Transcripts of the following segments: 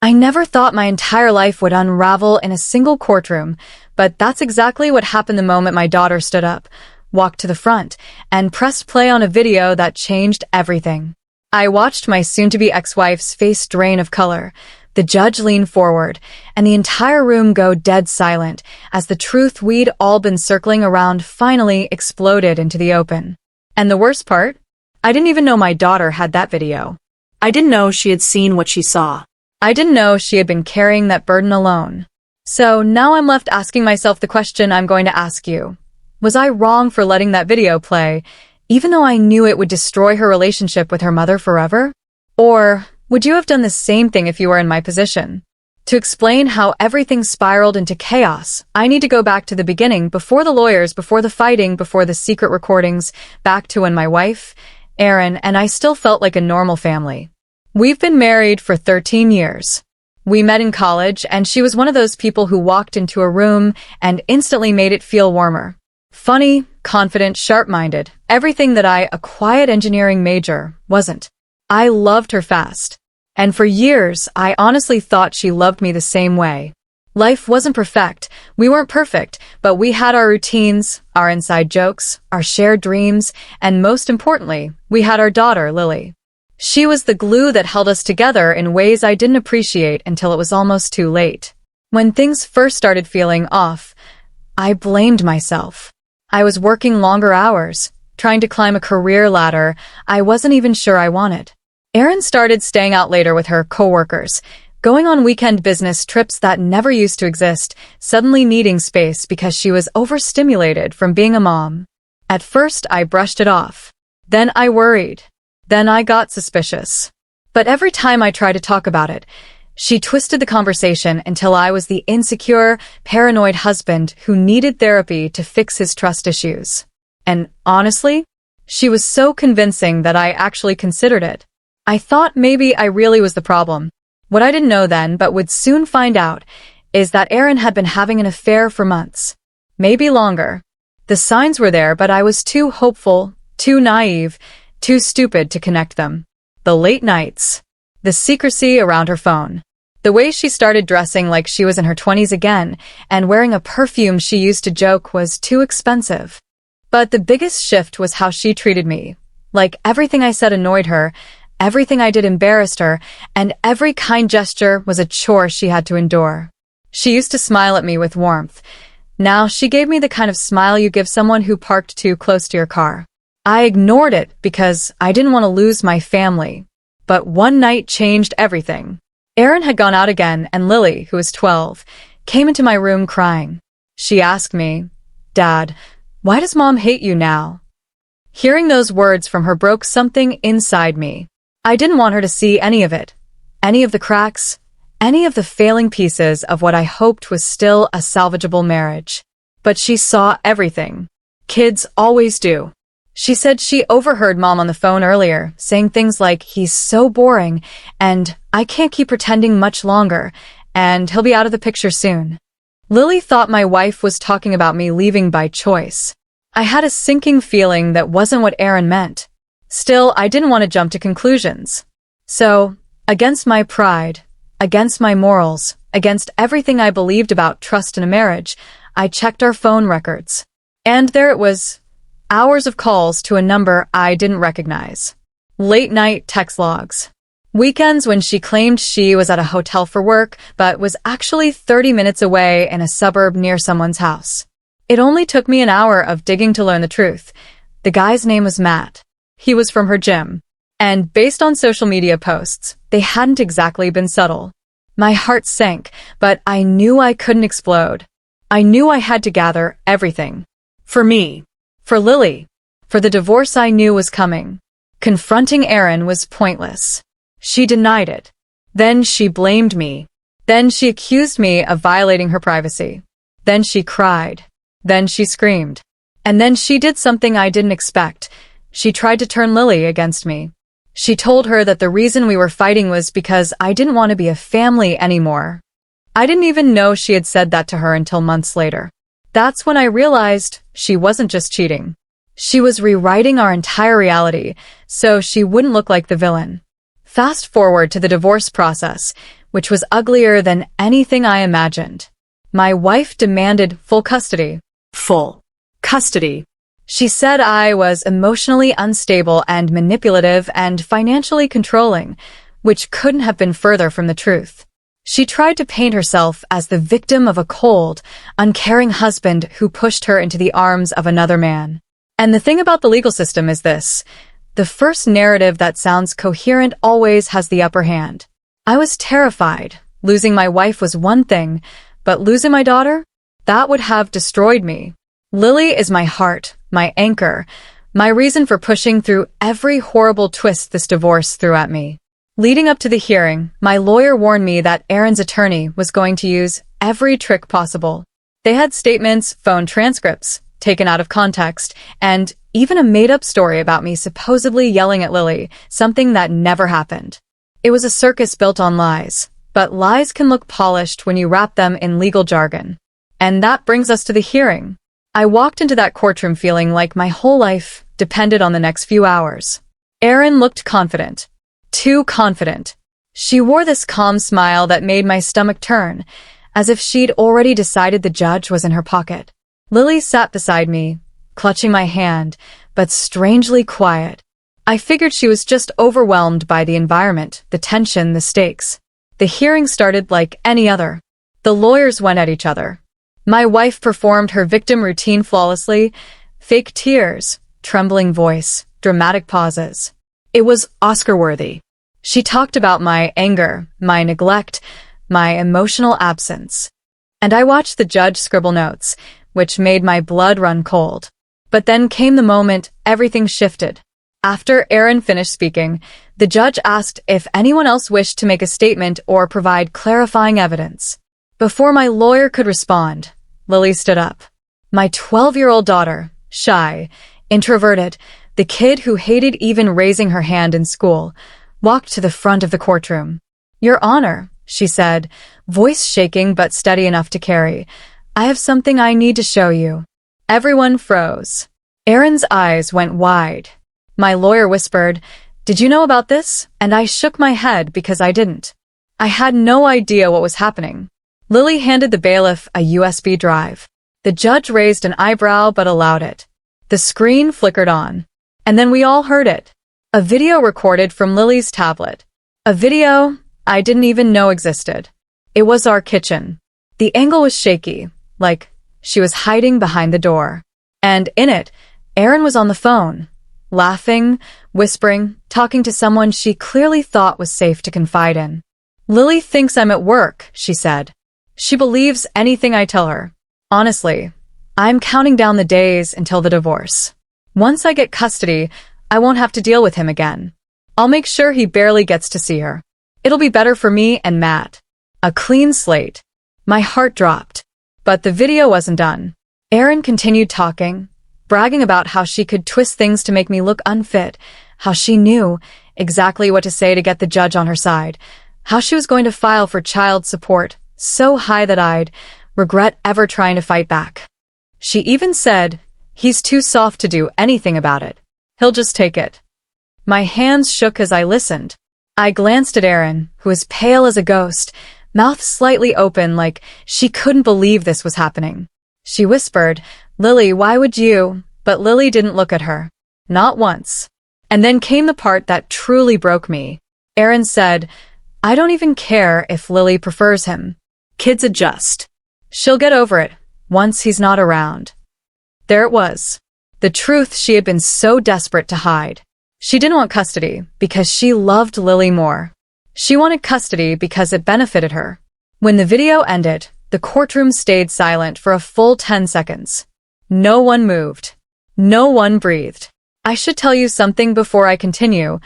I never thought my entire life would unravel in a single courtroom, but that's exactly what happened the moment my daughter stood up, walked to the front, and pressed play on a video that changed everything. I watched my soon-to-be ex-wife's face drain of color, the judge lean forward, and the entire room go dead silent as the truth we'd all been circling around finally exploded into the open. And the worst part? I didn't even know my daughter had that video. I didn't know she had seen what she saw. I didn't know she had been carrying that burden alone. So now I'm left asking myself the question I'm going to ask you. Was I wrong for letting that video play, even though I knew it would destroy her relationship with her mother forever? Or would you have done the same thing if you were in my position? To explain how everything spiraled into chaos, I need to go back to the beginning, before the lawyers, before the fighting, before the secret recordings, back to when my wife, Erin, and I still felt like a normal family. We've been married for 13 years. We met in college, and she was one of those people who walked into a room and instantly made it feel warmer. Funny, confident, sharp-minded, everything that a quiet engineering major, wasn't. I loved her fast. And for years, I honestly thought she loved me the same way. Life wasn't perfect. We weren't perfect, but we had our routines, our inside jokes, our shared dreams, and most importantly, we had our daughter, Lily. She was the glue that held us together in ways I didn't appreciate until it was almost too late. When things first started feeling off, I blamed myself. I was working longer hours, trying to climb a career ladder I wasn't even sure I wanted. Erin started staying out later with her coworkers, going on weekend business trips that never used to exist, suddenly needing space because she was overstimulated from being a mom. At first, I brushed it off. Then I worried. Then I got suspicious. But every time I tried to talk about it, she twisted the conversation until I was the insecure, paranoid husband who needed therapy to fix his trust issues. And honestly, she was so convincing that I actually considered it. I thought maybe I really was the problem. What I didn't know then, but would soon find out, is that Erin had been having an affair for months. Maybe longer. The signs were there, but I was too hopeful, too naive, too stupid to connect them. The late nights. The secrecy around her phone. The way she started dressing like she was in her 20s again, and wearing a perfume she used to joke was too expensive. But the biggest shift was how she treated me. Like everything I said annoyed her, everything I did embarrassed her, and every kind gesture was a chore she had to endure. She used to smile at me with warmth. Now she gave me the kind of smile you give someone who parked too close to your car. I ignored it because I didn't want to lose my family. But one night changed everything. Erin had gone out again, and Lily, who was 12, came into my room crying. She asked me, "Dad, why does Mom hate you now?" Hearing those words from her broke something inside me. I didn't want her to see any of it. Any of the cracks, any of the failing pieces of what I hoped was still a salvageable marriage. But she saw everything. Kids always do. She said she overheard Mom on the phone earlier, saying things like, "He's so boring," and "I can't keep pretending much longer," and "He'll be out of the picture soon." Lily thought my wife was talking about me leaving by choice. I had a sinking feeling that wasn't what Erin meant. Still, I didn't want to jump to conclusions. So, against my pride, against my morals, against everything I believed about trust in a marriage, I checked our phone records. And there it was. Hours of calls to a number I didn't recognize. Late-night text logs. Weekends when she claimed she was at a hotel for work, but was actually 30 minutes away in a suburb near someone's house. It only took me an hour of digging to learn the truth. The guy's name was Matt. He was from her gym. And based on social media posts, they hadn't exactly been subtle. My heart sank, but I knew I couldn't explode. I knew I had to gather everything. For me. For Lily. For the divorce I knew was coming. Confronting Erin was pointless. She denied it. Then she blamed me. Then she accused me of violating her privacy. Then she cried. Then she screamed. And then she did something I didn't expect. She tried to turn Lily against me. She told her that the reason we were fighting was because I didn't want to be a family anymore. I didn't even know she had said that to her until months later. That's when I realized she wasn't just cheating. She was rewriting our entire reality, so she wouldn't look like the villain. Fast forward to the divorce process. which was uglier than anything I imagined. My wife demanded full custody. Full custody. She said I was emotionally unstable and manipulative and financially controlling, which couldn't have been further from the truth. She tried to paint herself as the victim of a cold, uncaring husband who pushed her into the arms of another man. And the thing about the legal system is this: the first narrative that sounds coherent always has the upper hand. I was terrified. Losing my wife was one thing, but losing my daughter? That would have destroyed me. Lily is my heart, my anchor, my reason for pushing through every horrible twist this divorce threw at me. Leading up to the hearing, my lawyer warned me that Aaron's attorney was going to use every trick possible. They had statements, phone transcripts, taken out of context, and even a made-up story about me supposedly yelling at Lily, something that never happened. It was a circus built on lies, but lies can look polished when you wrap them in legal jargon. And that brings us to the hearing. I walked into that courtroom feeling like my whole life depended on the next few hours. Erin looked confident. Too confident. She wore this calm smile that made my stomach turn, as if she'd already decided the judge was in her pocket. Lily sat beside me, clutching my hand, but strangely quiet. I figured she was just overwhelmed by the environment, the tension, the stakes. The hearing started like any other. The lawyers went at each other. My wife performed her victim routine flawlessly, fake tears, trembling voice, dramatic pauses. It was Oscar-worthy. She talked about my anger, my neglect, my emotional absence. And I watched the judge scribble notes, which made my blood run cold. But then came the moment everything shifted. After Erin finished speaking, the judge asked if anyone else wished to make a statement or provide clarifying evidence. Before my lawyer could respond, Lily stood up. My 12-year-old daughter, shy, introverted, the kid who hated even raising her hand in school, walked to the front of the courtroom. "Your Honor," she said, voice shaking but steady enough to carry, "I have something I need to show you." Everyone froze. Erin's eyes went wide. My lawyer whispered, "Did you know about this?" And I shook my head because I didn't. I had no idea what was happening. Lily handed the bailiff a USB drive. The judge raised an eyebrow but allowed it. The screen flickered on. And then we all heard it. A video recorded from Lily's tablet. A video I didn't even know existed. It was our kitchen. The angle was shaky, like she was hiding behind the door. And in it, Erin was on the phone, laughing, whispering, talking to someone she clearly thought was safe to confide in. "Lily thinks I'm at work," she said. "She believes anything I tell her. Honestly, I'm counting down the days until the divorce. Once I get custody, I won't have to deal with him again. I'll make sure he barely gets to see her. It'll be better for me and Matt. A clean slate." My heart dropped. But the video wasn't done. Erin continued talking, bragging about how she could twist things to make me look unfit, how she knew exactly what to say to get the judge on her side, how she was going to file for child support so high that I'd regret ever trying to fight back. She even said, "He's too soft to do anything about it. He'll just take it." My hands shook as I listened. I glanced at Erin, who was pale as a ghost, mouth slightly open like she couldn't believe this was happening. She whispered, "Lily, why would you?" But Lily didn't look at her. Not once. And then came the part that truly broke me. Erin said, "I don't even care if Lily prefers him. Kids adjust. She'll get over it once he's not around." There it was. The truth she had been so desperate to hide. She didn't want custody because she loved Lily more. She wanted custody because it benefited her. When the video ended, the courtroom stayed silent for a full 10 seconds. No one moved. No one breathed. I should tell you something before I continue.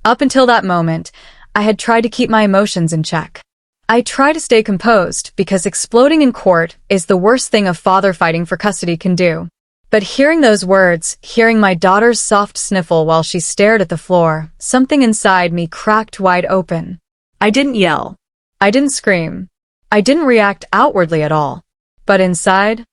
Up until that moment, I had tried to keep my emotions in check. I try to stay composed because exploding in court is the worst thing a father fighting for custody can do. But hearing those words, hearing my daughter's soft sniffle while she stared at the floor, something inside me cracked wide open. I didn't yell. I didn't scream. I didn't react outwardly at all. But inside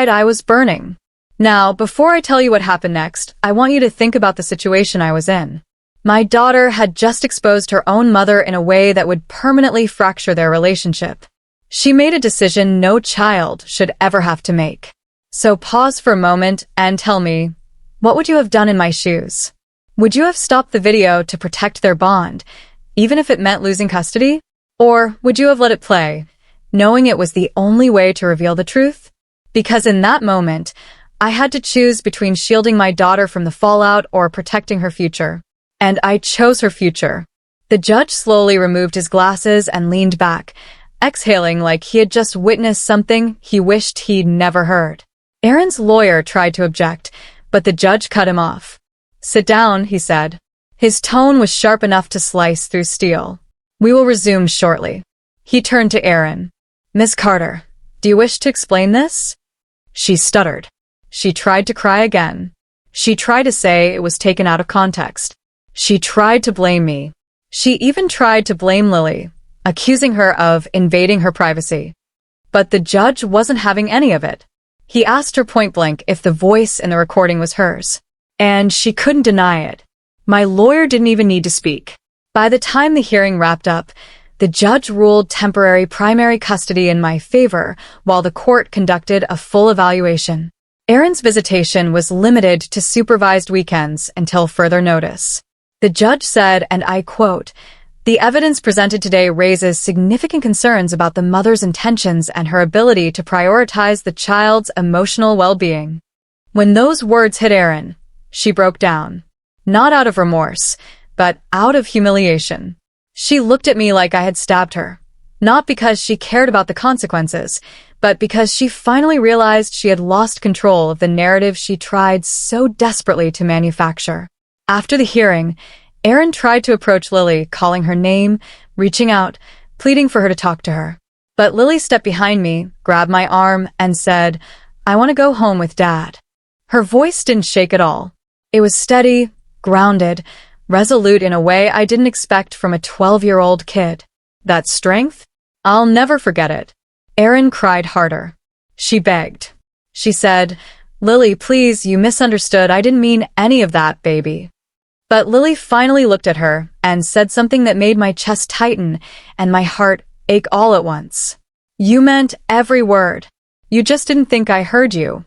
I was burning. Now, before I tell you what happened next, I want you to think about the situation I was in. My daughter had just exposed her own mother in a way that would permanently fracture their relationship. She made a decision no child should ever have to make. So pause for a moment and tell me, what would you have done in my shoes? Would you have stopped the video to protect their bond, even if it meant losing custody? Or would you have let it play, knowing it was the only way to reveal the truth? Because in that moment, I had to choose between shielding my daughter from the fallout or protecting her future. And I chose her future. The judge slowly removed his glasses and leaned back, exhaling like he had just witnessed something he wished he'd never heard. Aaron's lawyer tried to object, but the judge cut him off. "Sit down," he said. His tone was sharp enough to slice through steel. "We will resume shortly." He turned to Aaron. "Miss Carter, do you wish to explain this?" She stuttered. She tried to cry again. She tried to say it was taken out of context. She tried to blame me. She even tried to blame Lily, accusing her of invading her privacy. But the judge wasn't having any of it. He asked her point-blank if the voice in the recording was hers. And she couldn't deny it. My lawyer didn't even need to speak. By the time the hearing wrapped up, the judge ruled temporary primary custody in my favor while the court conducted a full evaluation. Aaron's visitation was limited to supervised weekends until further notice. The judge said, and I quote, "The evidence presented today raises significant concerns about the mother's intentions and her ability to prioritize the child's emotional well-being." When those words hit Aaron, she broke down. Not out of remorse, but out of humiliation. She looked at me like I had stabbed her. Not because she cared about the consequences, but because she finally realized she had lost control of the narrative she tried so desperately to manufacture. After the hearing, Aaron tried to approach Lily, calling her name, reaching out, pleading for her to talk to her. But Lily stepped behind me, grabbed my arm, and said, "I want to go home with Dad." Her voice didn't shake at all. It was steady, grounded, resolute in a way I didn't expect from a 12-year-old kid. That strength? I'll never forget it. Aaron cried harder. She begged. She said, "Lily, please, you misunderstood. I didn't mean any of that, baby." But Lily finally looked at her and said something that made my chest tighten and my heart ache all at once. "You meant every word. You just didn't think I heard you."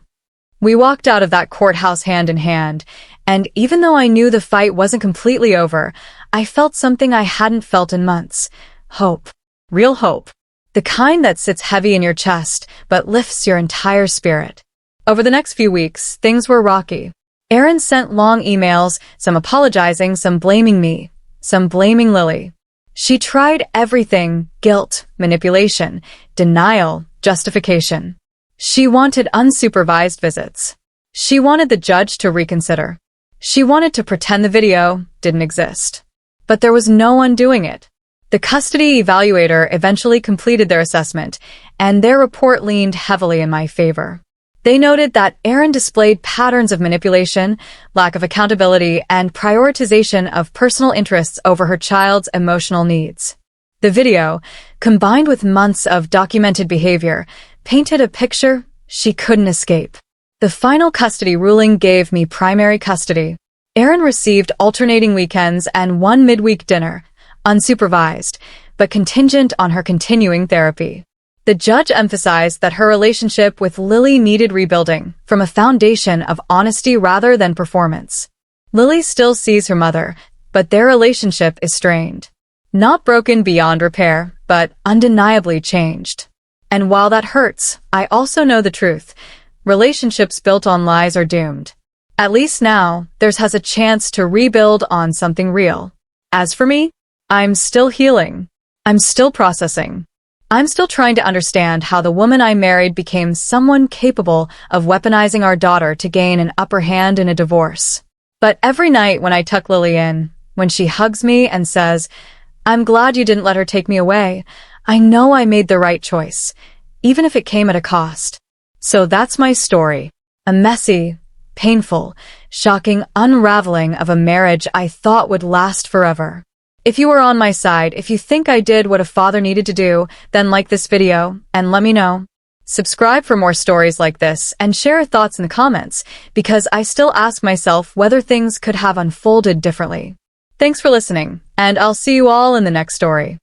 We walked out of that courthouse hand in hand, and even though I knew the fight wasn't completely over, I felt something I hadn't felt in months. Hope. Real hope. The kind that sits heavy in your chest, but lifts your entire spirit. Over the next few weeks, things were rocky. Aaron sent long emails, some apologizing, some blaming me, some blaming Lily. She tried everything: guilt, manipulation, denial, justification. She wanted unsupervised visits. She wanted the judge to reconsider. She wanted to pretend the video didn't exist. But there was no one doing it. The custody evaluator eventually completed their assessment, and their report leaned heavily in my favor. They noted that Aaron displayed patterns of manipulation, lack of accountability, and prioritization of personal interests over her child's emotional needs. The video, combined with months of documented behavior, painted a picture she couldn't escape. The final custody ruling gave me primary custody. Aaron received alternating weekends and one midweek dinner, unsupervised, but contingent on her continuing therapy. The judge emphasized that her relationship with Lily needed rebuilding from a foundation of honesty rather than performance. Lily still sees her mother, but their relationship is strained. Not broken beyond repair, but undeniably changed. And while that hurts, I also know the truth. Relationships built on lies are doomed. At least now, theirs has a chance to rebuild on something real. As for me, I'm still healing. I'm still processing. I'm still trying to understand how the woman I married became someone capable of weaponizing our daughter to gain an upper hand in a divorce. But every night when I tuck Lily in, when she hugs me and says, "I'm glad you didn't let her take me away," I know I made the right choice, even if it came at a cost. So that's my story. A messy, painful, shocking unraveling of a marriage I thought would last forever. If you were on my side, if you think I did what a father needed to do, then like this video and let me know. Subscribe for more stories like this and share your thoughts in the comments, because I still ask myself whether things could have unfolded differently. Thanks for listening, and I'll see you all in the next story.